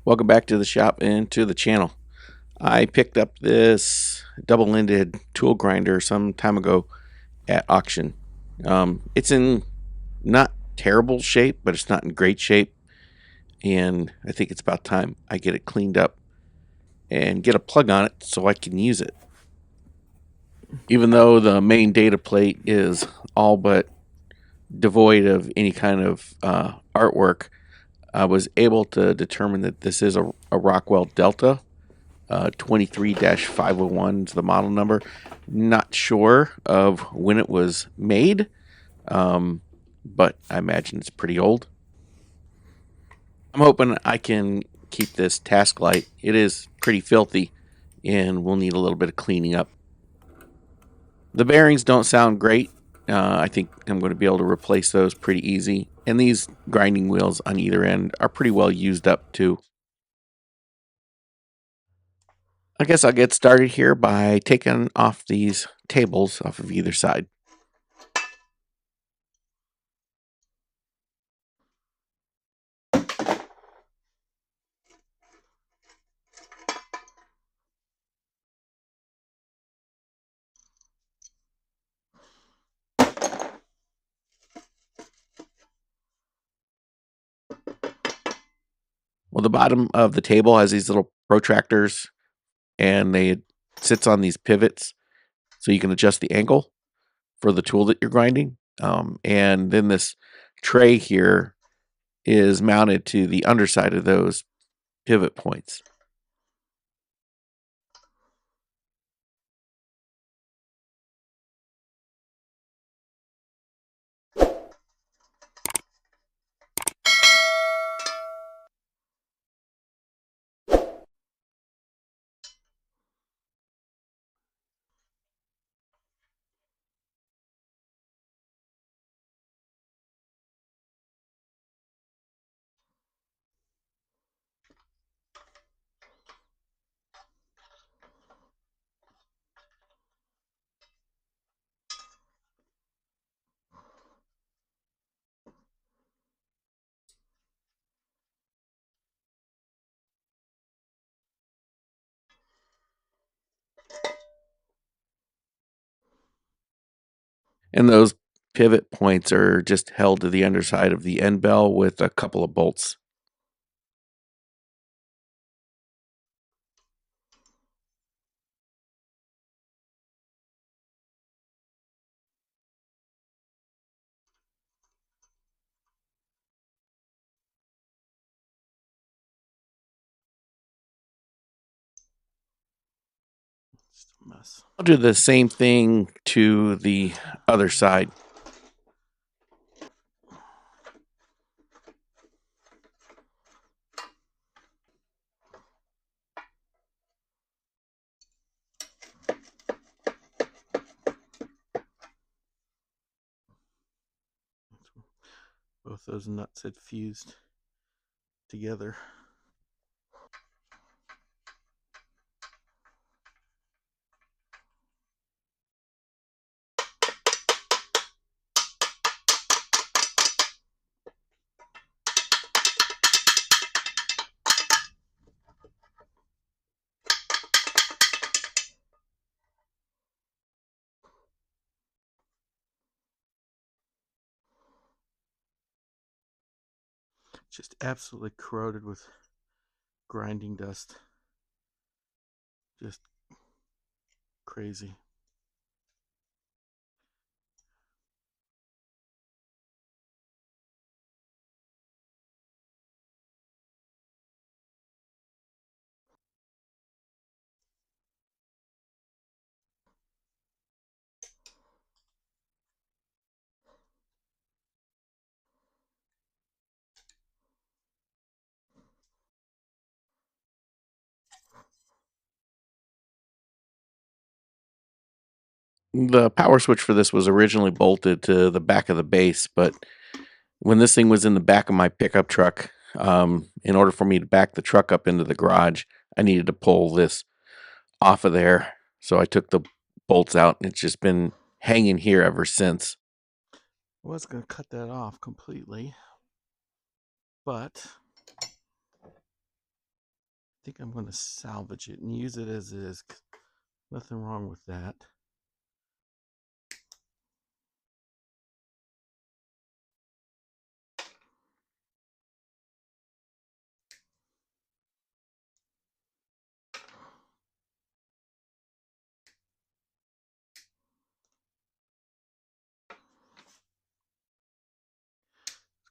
Welcome back to the shop and to the channel. I picked up this double-ended tool grinder some time ago at auction. It's in not terrible shape, but it's not in great shape, and I think it's about time I get it cleaned up and get a plug on it so I can use it. Even though the main data plate is all but devoid of any kind of artwork, I was able to determine that this is a Rockwell Delta. 23-501 is the model number. Not sure of when it was made, but I imagine it's pretty old. I'm hoping I can keep this task light. It is pretty filthy and will need a little bit of cleaning up. The bearings don't sound great. I think I'm going to be able to replace those pretty easy. And these grinding wheels on either end are pretty well used up too. I guess I'll get started here by taking off these tables off of either side. Well, the bottom of the table has these little protractors, and they sits on these pivots, so you can adjust the angle for the tool that you're grinding. And then this tray here is mounted to the underside of those pivot points. And those pivot points are just held to the underside of the end bell with a couple of bolts. Just a mess. I'll do the same thing to the other side. Both those nuts had fused together. Just absolutely corroded with grinding dust. Just crazy. The power switch for this was originally bolted to the back of the base, but when this thing was in the back of my pickup truck, in order for me to back the truck up into the garage, I needed to pull this off of there. So I took the bolts out, and it's just been hanging here ever since. I was going to cut that off completely, but think I'm going to salvage it and use it as is. Nothing wrong with that.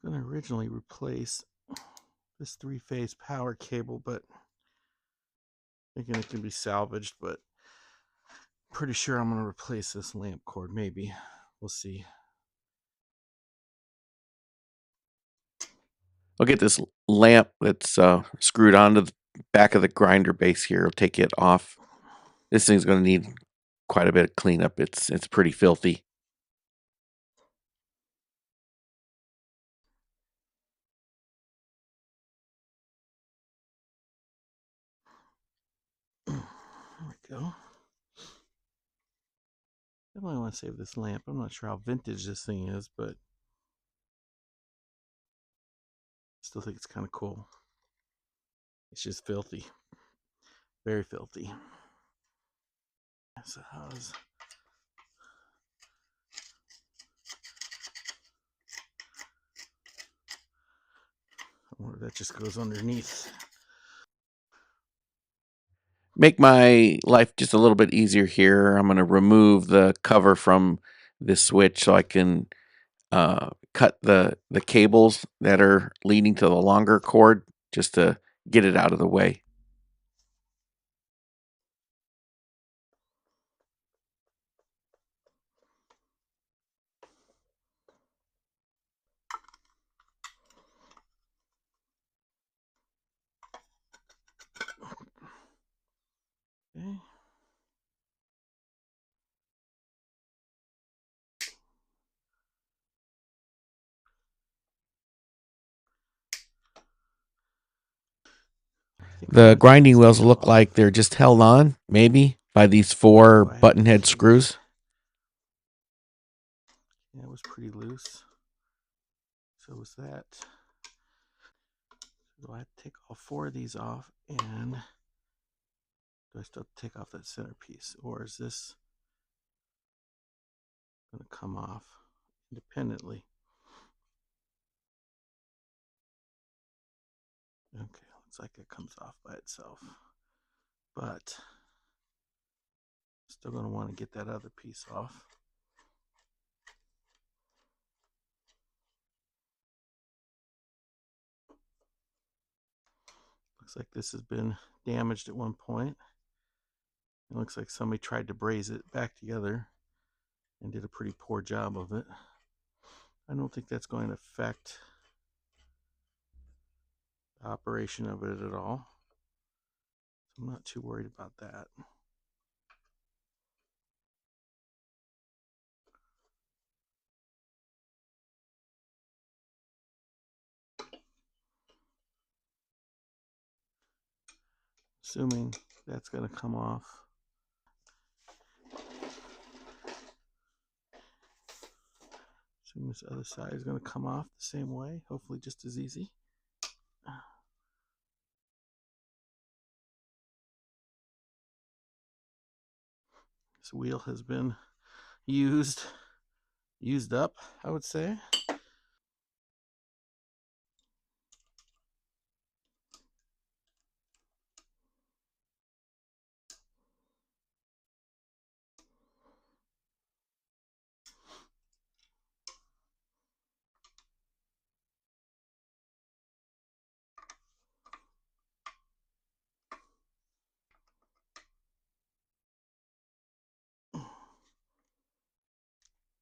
I was going to originally replace this 3-phase power cable, but thinking it can be salvaged, but pretty sure I'm going to replace this lamp cord. Maybe. We'll see. I'll get this lamp that's screwed onto the back of the grinder base here. I'll take it off. This thing's going to need quite a bit of cleanup. It's pretty filthy. There we go. Definitely want to save this lamp. I'm not sure how vintage this thing is, but I still think it's kind of cool. It's just filthy. Very filthy. So how's... I wonder if that just goes underneath. Make my life just a little bit easier here. I'm going to remove the cover from this switch so I can cut the cables that are leading to the longer cord just to get it out of the way. Okay. The grinding wheels look like they're just held on, maybe, by these 4 button head screws. Yeah, it was pretty loose. So was that. Do I have to take all 4 of these off, and do I still have to take off that centerpiece, or is this going to come off independently? Okay, looks like it comes off by itself, but still going to want to get that other piece off. Looks like this has been damaged at one point. It looks like somebody tried to braze it back together and did a pretty poor job of it. I don't think that's going to affect the operation of it at all. So I'm not too worried about that. Assuming that's going to come off. Assuming this other side is going to come off the same way, hopefully just as easy. This wheel has been used up, I would say.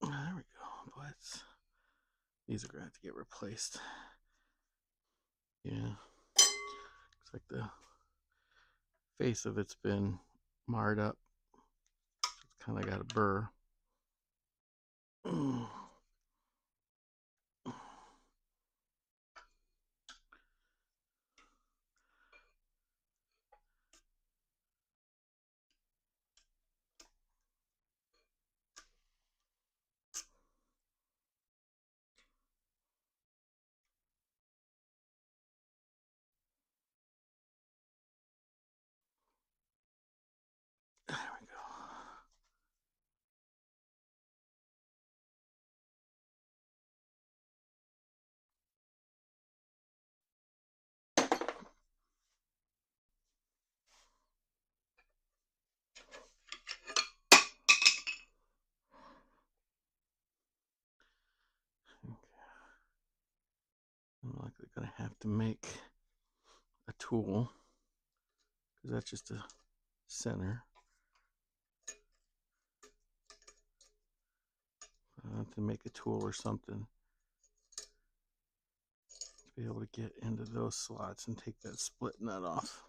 There we go, but these are going to have to get replaced. Yeah, looks like the face of it's been marred up. It's kind of got a burr. to make a tool, because that's just a center. To make a tool or something, to be able to get into those slots and take that split nut off.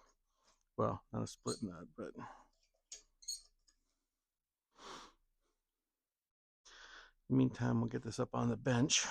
Well, not a split nut, but in the meantime, we'll get this up on the bench.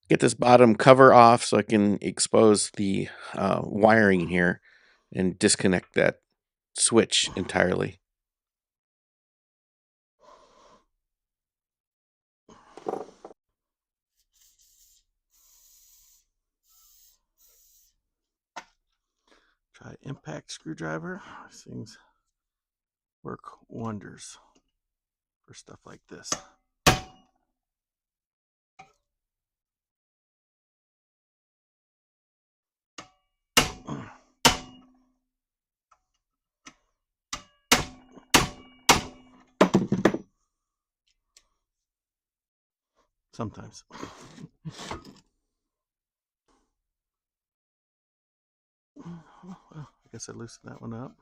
Get this bottom cover off so I can expose the wiring here and disconnect that switch entirely. Try impact screwdriver. These things work wonders for stuff like this. Sometimes. Well, I guess I loosened that one up.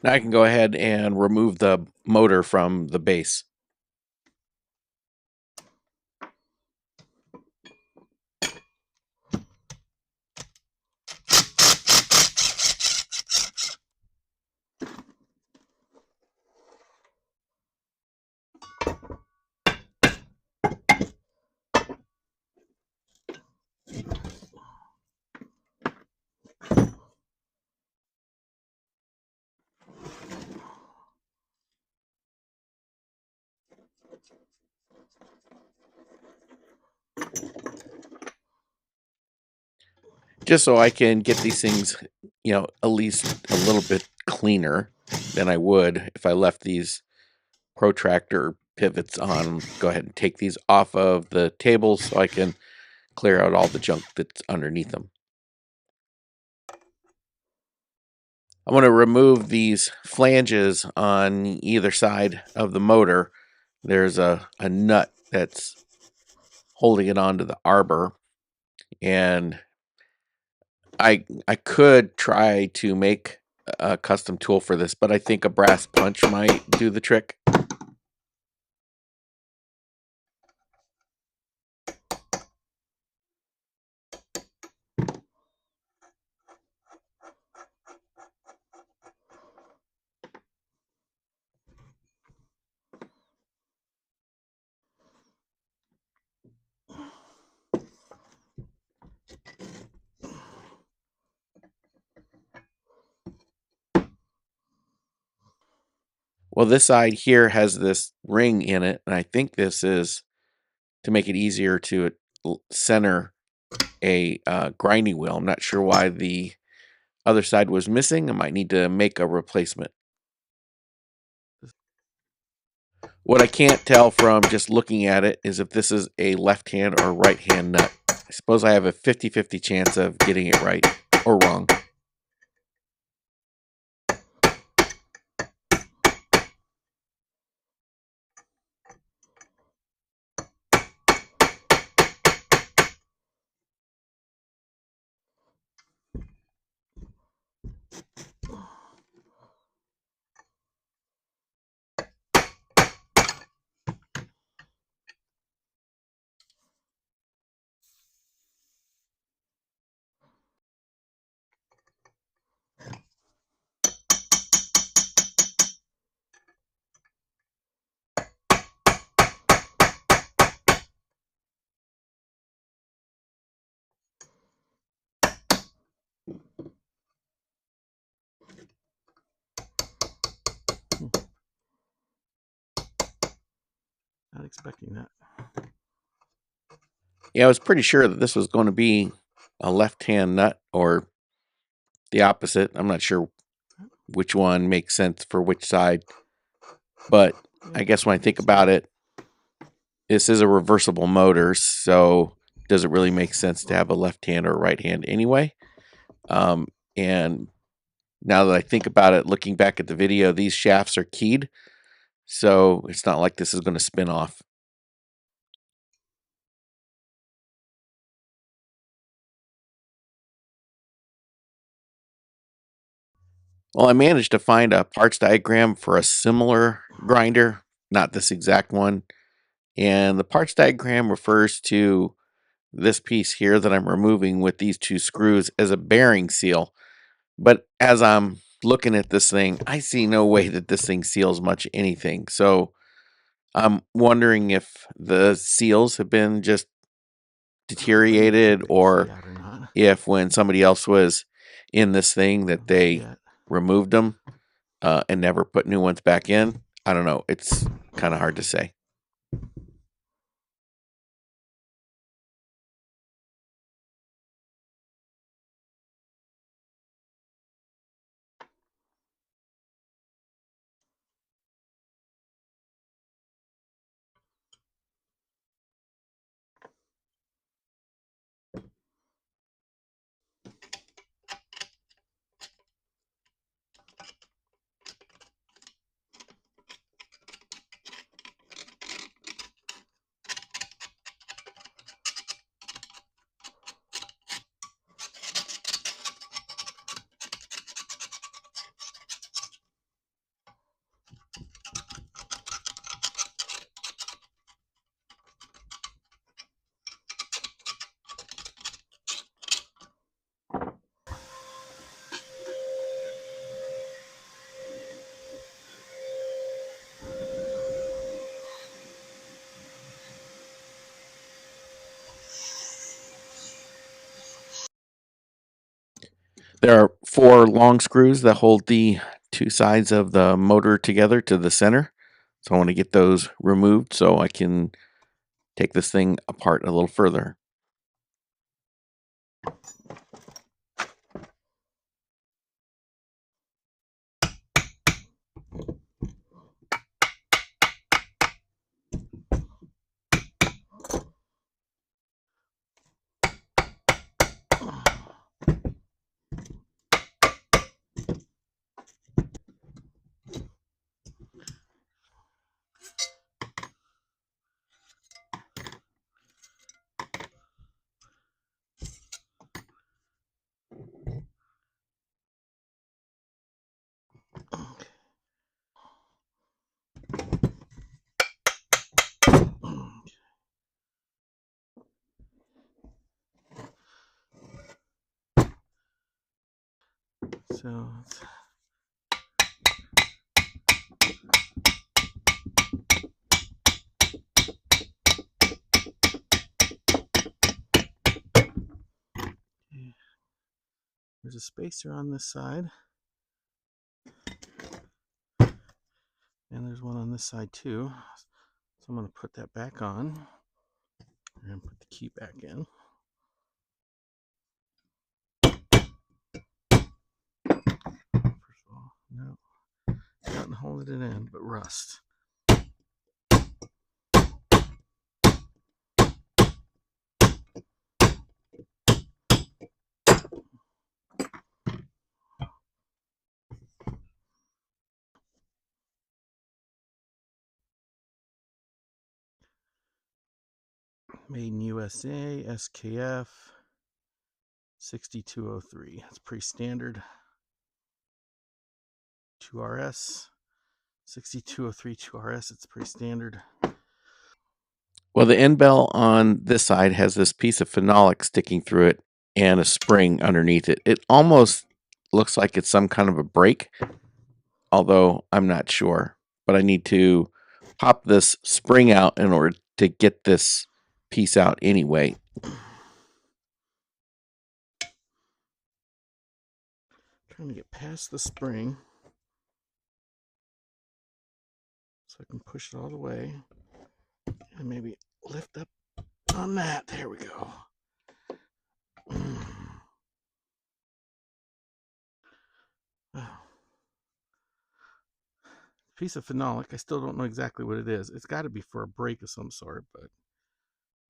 Now I can go ahead and remove the motor from the base. Just so I can get these things, at least a little bit cleaner than I would if I left these protractor pivots on. Go ahead and take these off of the table so I can clear out all the junk that's underneath them. I want to remove these flanges on either side of the motor. There's a nut that's holding it onto the arbor, and I could try to make a custom tool for this, but I think a brass punch might do the trick. Well, this side here has this ring in it, and I think this is to make it easier to center a grinding wheel. I'm not sure why the other side was missing. I might need to make a replacement. What I can't tell from just looking at it is if this is a left hand or right hand nut. I suppose I have a 50-50 chance of getting it right or wrong. Not expecting that. Yeah, I was pretty sure that this was going to be a left-hand nut or the opposite. I'm not sure which one makes sense for which side. But I guess when I think about it, this is a reversible motor, so does it really make sense to have a left hand or right hand anyway? And now that I think about it, looking back at the video, these shafts are keyed, so it's not like this is going to spin off. Well, I managed to find a parts diagram for a similar grinder, not this exact one. And the parts diagram refers to this piece here that I'm removing with these two screws as a bearing seal. But as I'm looking at this thing, I see no way that this thing seals much anything. So I'm wondering if the seals have been just deteriorated, or if when somebody else was in this thing that they removed them and never put new ones back in. I don't know. It's kind of hard to say. There are 4 long screws that hold the two sides of the motor together to the center. So I want to get those removed so I can take this thing apart a little further. So there's a spacer on this side, there's one on this side too. So I'm going to put that back on and put the key back in. First of all, no, nothing holding it in but rust. Made in USA, SKF 6203. That's pretty standard. 2RS 6203 2RS. It's pretty standard. Well, the end bell on this side has this piece of phenolic sticking through it and a spring underneath it. It almost looks like it's some kind of a brake, although I'm not sure. But I need to pop this spring out in order to get this piece out anyway. Trying to get past the spring so I can push it all the way and maybe lift up on that. There we go. Piece of phenolic. I still don't know exactly what it is. It's got to be for a brake of some sort, but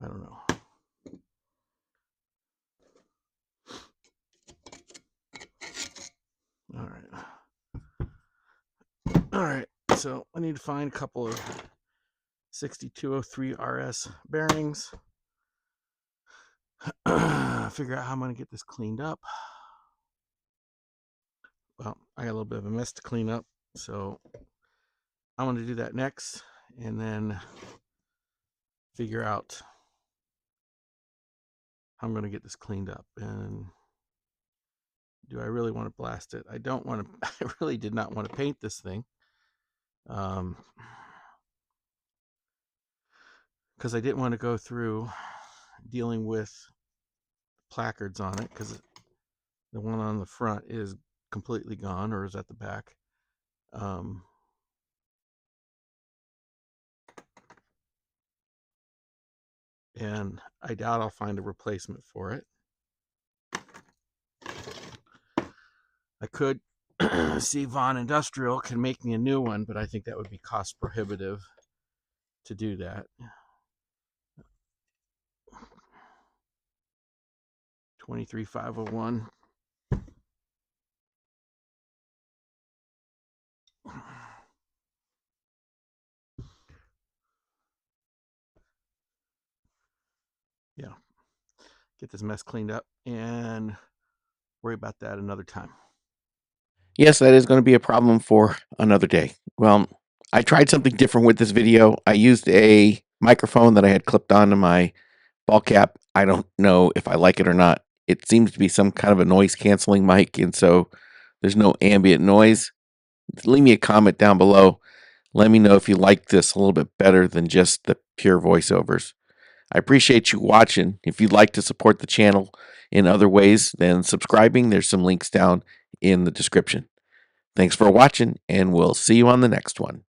I don't know. All right. So I need to find a couple of 6203 RS bearings. Figure out how I'm going to get this cleaned up. Well, I got a little bit of a mess to clean up, so I'm going to do that next, and then figure out how I'm going to get this cleaned up. And do I really want to blast it? I don't want to. I really did not want to paint this thing, because I didn't want to go through dealing with placards on it, because the one on the front is completely gone, or is at the back. And I doubt I'll find a replacement for it. I could see Von Industrial can make me a new one, but I think that would be cost prohibitive to do that. 23501. Yeah. Get this mess cleaned up and worry about that another time. Yes, that is going to be a problem for another day. Well, I tried something different with this video. I used a microphone that I had clipped onto my ball cap. I don't know if I like it or not. It seems to be some kind of a noise canceling mic, and so there's no ambient noise. Leave me a comment down below. Let me know if you like this a little bit better than just the pure voiceovers. I appreciate you watching. If you'd like to support the channel in other ways than subscribing, there's some links down in the description. Thanks for watching, and we'll see you on the next one.